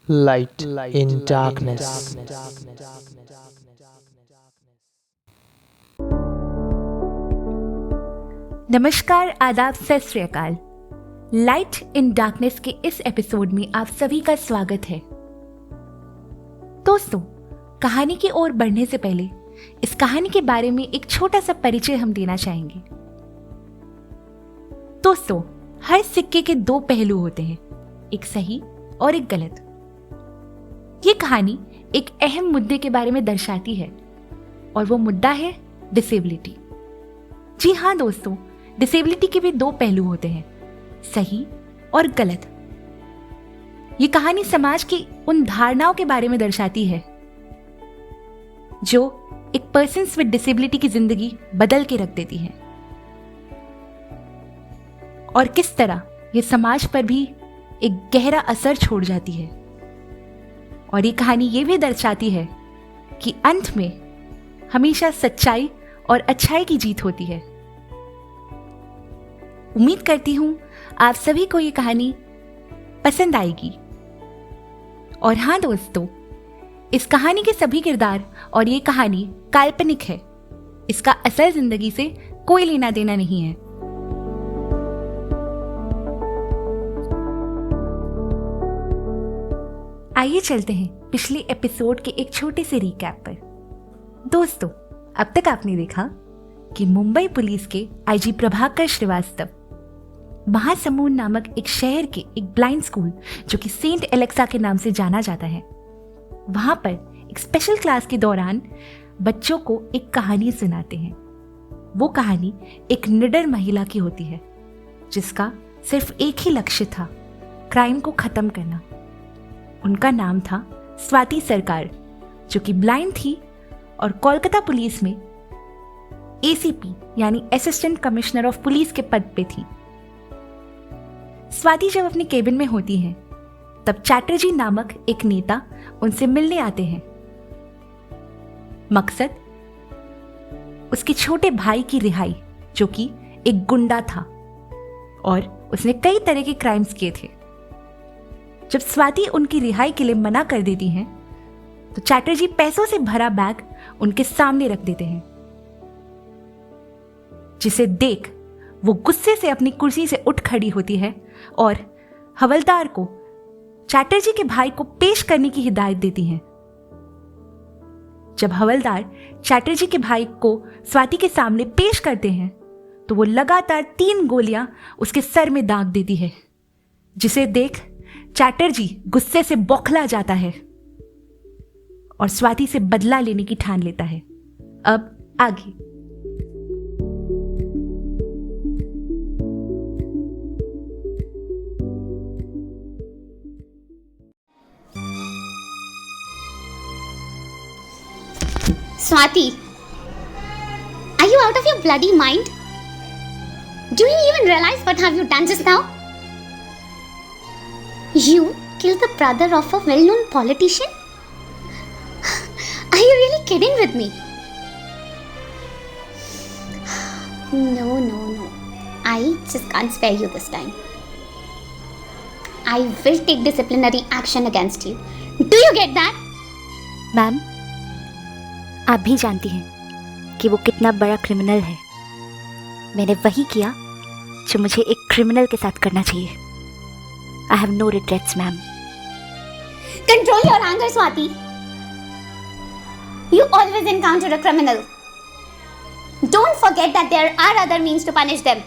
Light in darkness. नमस्कार, आदाब, सत श्री अकाल। लाइट इन डार्कनेस के इस एपिसोड में आप सभी का स्वागत है। दोस्तों, कहानी की ओर बढ़ने से पहले इस कहानी के बारे में एक छोटा सा परिचय हम देना चाहेंगे। दोस्तों, हर सिक्के के दो पहलू होते हैं, एक सही और एक गलत। ये कहानी एक अहम मुद्दे के बारे में दर्शाती है और वो मुद्दा है डिसेबिलिटी। जी हाँ दोस्तों, डिसेबिलिटी के भी दो पहलू होते हैं, सही और गलत। ये कहानी समाज की उन धारणाओं के बारे में दर्शाती है जो एक पर्सन्स विद डिसेबिलिटी की जिंदगी बदल के रख देती है और किस तरह ये समाज पर भी एक गहरा असर छोड़ जाती है। और ये कहानी ये भी दर्शाती है कि अंत में हमेशा सच्चाई और अच्छाई की जीत होती है। उम्मीद करती हूं आप सभी को ये कहानी पसंद आएगी। और हाँ दोस्तों, इस कहानी के सभी किरदार और ये कहानी काल्पनिक है, इसका असल जिंदगी से कोई लेना देना नहीं है। आइए चलते हैं पिछले एपिसोड के एक छोटे से रिकैप पर। दोस्तों, अब तक आपने देखा कि मुंबई पुलिस के आईजी प्रभाकर श्रीवास्तव महासमुंद नामक एक शहर के एक ब्लाइंड स्कूल जो कि सेंट एलेक्सा के नाम से जाना जाता है, वहां पर एक स्पेशल क्लास के दौरान बच्चों को एक कहानी सुनाते हैं। वो कहानी एक निडर महिला की होती है जिसका सिर्फ एक ही लक्ष्य था, क्राइम को खत्म करना। उनका नाम था स्वाति सरकार, जो कि ब्लाइंड थी और कोलकाता पुलिस में एसीपी यानी असिस्टेंट कमिश्नर ऑफ पुलिस के पद पे थी। स्वाति जब अपने केबिन में होती हैं, तब चैटर्जी नामक एक नेता उनसे मिलने आते हैं। मकसद उसके छोटे भाई की रिहाई, जो कि एक गुंडा था और उसने कई तरह के क्राइम्स किए थे। जब स्वाति उनकी रिहाई के लिए मना कर देती हैं, तो चैटर्जी पैसों से भरा बैग उनके सामने रख देते हैं, जिसे देख वो गुस्से से अपनी कुर्सी से उठ खड़ी होती है और हवलदार को चैटर्जी के भाई को पेश करने की हिदायत देती हैं। जब हवलदार चैटर्जी के भाई को स्वाति के सामने पेश करते हैं, तो वो लगातार 3 गोलियां उसके सर में दाग देती है, जिसे देख चैटर्जी गुस्से से बौखला जाता है और स्वाति से बदला लेने की ठान लेता है। अब आगे। Swati, are you out of your bloody mind? Do you even realize what have you done just now? You killed the brother of a well-known politician? Are you really kidding with me? No. I just can't spare you this time. I will take disciplinary action against you. Do you get that? Ma'am, आप भी जानती हैं कि वो कितना बड़ा criminal है। मैंने वही किया जो मुझे एक क्रिमिनल के साथ करना चाहिए। I have no regrets, ma'am. Control your anger, Swati. You always encounter a criminal. Don't forget that there are other means to punish them.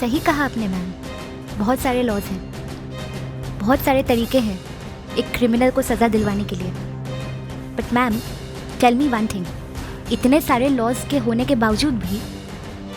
सही कहा आपने मैम, बहुत सारे लॉज हैं, बहुत सारे तरीके हैं एक क्रिमिनल को सज़ा दिलवाने के लिए। But ma'am, tell me one thing, इतने सारे लॉज के होने के बावजूद भी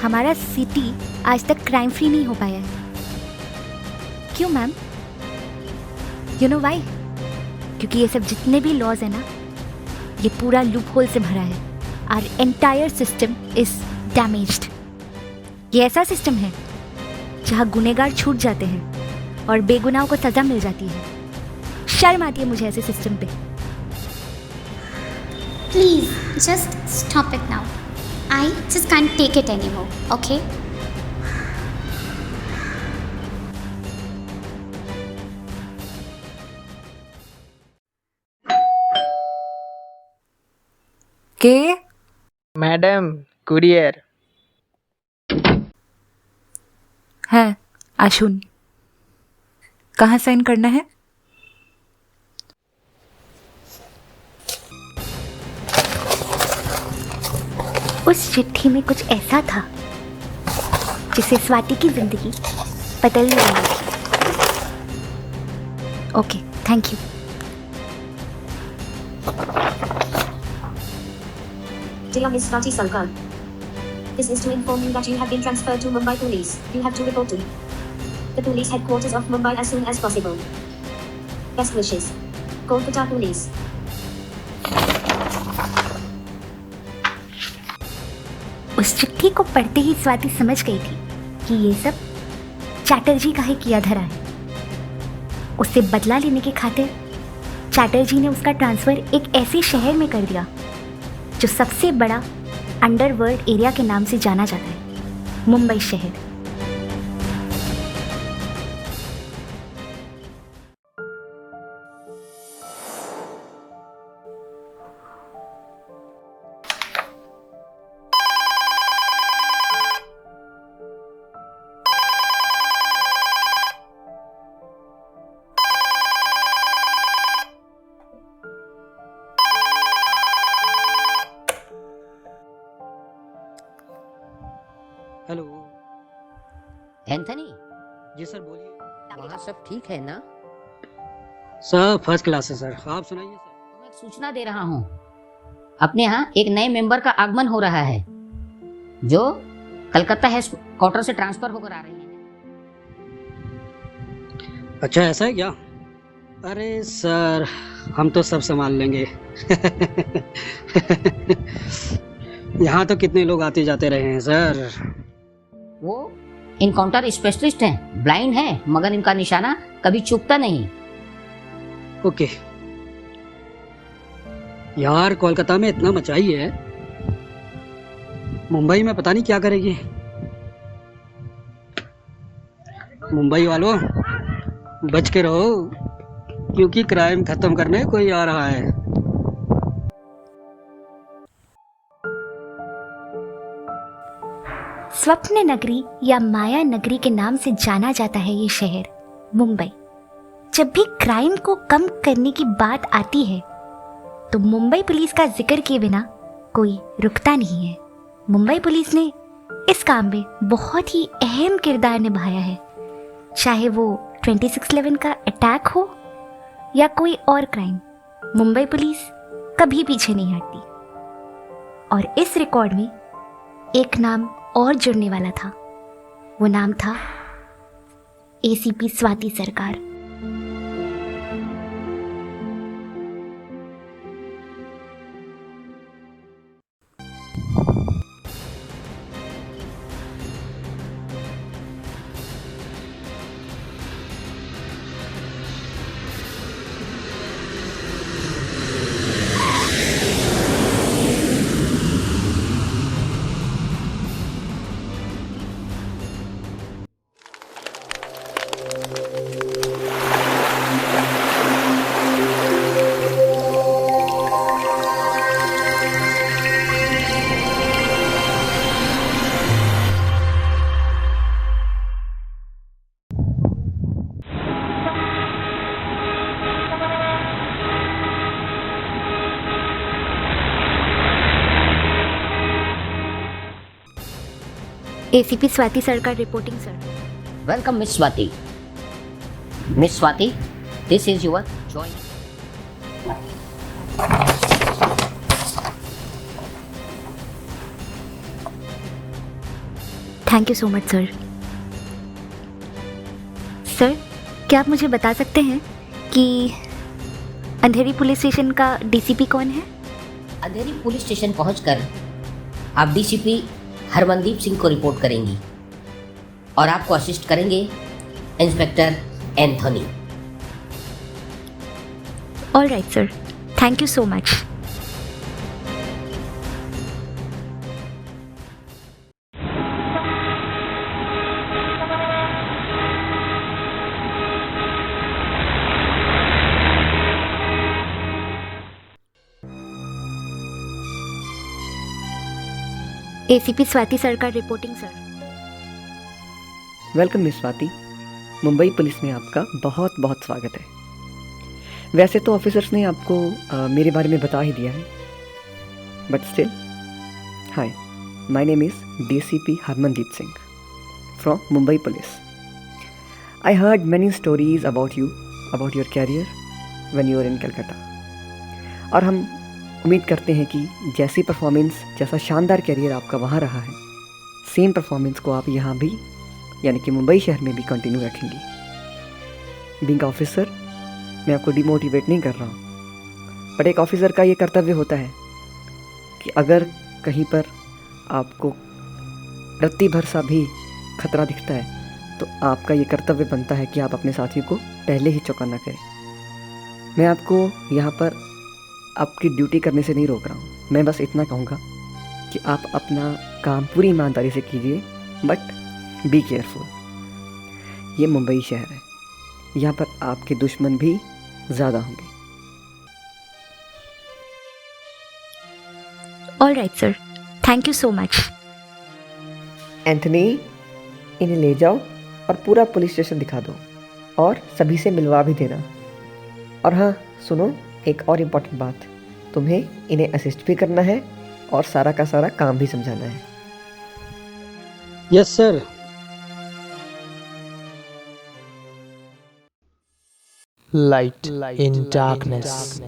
हमारा सिटी आज तक क्राइम फ्री नहीं हो पाया है। क्यों मैम? You know why? क्योंकि ये सब जितने भी लॉज हैं ना, ये पूरा लूप होल से भरा है। Our entire system is damaged. ये ऐसा सिस्टम है जहाँ गुनहगार छूट जाते हैं और बेगुनाहों को सज़ा मिल जाती है। शर्म आती है मुझे ऐसे सिस्टम पे। Please, just stop it now. I just can't take it anymore, okay? के मैडम कुरियर। है आशुन, कहाँ साइन करना है? उस चिट्ठी में कुछ ऐसा था जिसे स्वाति की जिंदगी बदलने वाली थी। Okay, thank you. Dear Miss Swati Sarkar, this is to inform you that you have been transferred to Mumbai Police. You have to report to the police headquarters of Mumbai as soon as possible. Best wishes. Kolkata Police. उस चिट्ठी को पढ़ते ही स्वाति समझ गई थी कि ये सब चैटर्जी का ही किया धरा है। उससे बदला लेने की खातिर चैटर्जी ने उसका ट्रांसफर एक ऐसे शहर में कर दिया जो सबसे बड़ा अंडरवर्ल्ड एरिया के नाम से जाना जाता है, मुंबई शहर। हेलो। एंथनी, जी सर बोलिए। वहाँ सब ठीक है ना? सर फर्स्ट क्लास है सर, आप सुनाइए सर। मैं एक सूचना दे रहा हूँ। अपने यहाँ एक नए मेंबर का आगमन हो रहा है जो कलकत्ता हेडक्वार्टर से ट्रांसफर होकर आ रही है। अच्छा ऐसा है क्या? अरे सर हम तो सब संभाल लेंगे। यहाँ तो कितने लोग आते जाते रहे हैं सर। वो इनकाउंटर स्पेशलिस्ट हैं, ब्लाइंड हैं, मगर इनका निशाना कभी चूकता नहीं। ओके। यार कोलकाता में इतना मचाई है, मुंबई में पता नहीं क्या करेगी। मुंबई वालों बच के रहो, क्योंकि क्राइम खत्म करने कोई आ रहा है। स्वप्न नगरी या माया नगरी के नाम से जाना जाता है ये शहर मुंबई। जब भी क्राइम को कम करने की बात आती है तो मुंबई पुलिस का जिक्र किए बिना कोई रुकता नहीं है। मुंबई पुलिस ने इस काम में बहुत ही अहम किरदार निभाया है, चाहे वो 26/11 का अटैक हो या कोई और क्राइम। मुंबई पुलिस कभी पीछे नहीं हटती। और इस रिकॉर्ड में एक नाम और जुड़ने वाला था, वो नाम था एसीपी स्वाति सरकार। ACP Swati Sarkar reporting sir. Welcome miss Swati. Miss Swati, this is your joining. Thank you so much sir. Sir, क्या आप मुझे बता सकते हैं कि अंधेरी पुलिस स्टेशन का डीसीपी कौन है? अंधेरी पुलिस स्टेशन पहुंचकर आप डीसीपी हरमनदीप सिंह को रिपोर्ट करेंगी और आपको असिस्ट करेंगे inspector Anthony. All right sir, thank you so much. ACP Swati Sarkar reporting sir. Welcome miss Swati. Mumbai police में आपका बहुत बहुत स्वागत है। वैसे तो ऑफिसर्स ने आपको मेरे बारे में बता ही दिया है, but still, hi, my name is DCP Harmandeep Singh from Mumbai police. I heard many stories about your career when you are in Calcutta, और हम उम्मीद करते हैं कि जैसी परफॉर्मेंस, जैसा शानदार कैरियर आपका वहाँ रहा है, सेम परफॉर्मेंस को आप यहाँ भी, यानी कि मुंबई शहर में भी कंटिन्यू रखेंगी। बीइंग ऑफिसर, मैं आपको डिमोटिवेट नहीं कर रहा हूँ, बट एक ऑफिसर का ये कर्तव्य होता है कि अगर कहीं पर आपको रत्ती भर सा भी खतरा दिखता है तो आपका ये कर्तव्य बनता है कि आप अपने साथियों को पहले ही चौकन्ना करें। मैं आपको यहाँ पर आपकी ड्यूटी करने से नहीं रोक रहा हूँ, मैं बस इतना कहूँगा कि आप अपना काम पूरी ईमानदारी से कीजिए, बट बी केयरफुल। ये मुंबई शहर है, यहाँ पर आपके दुश्मन भी ज़्यादा होंगे। All right sir, thank you so much. Anthony, इन्हें ले जाओ और पूरा पुलिस स्टेशन दिखा दो और सभी से मिलवा भी देना। और हाँ सुनो, एक और इम्पॉर्टेंट बात, तुम्हें इन्हें असिस्ट भी करना है और सारा का सारा काम भी समझाना है। Yes sir. Light in darkness.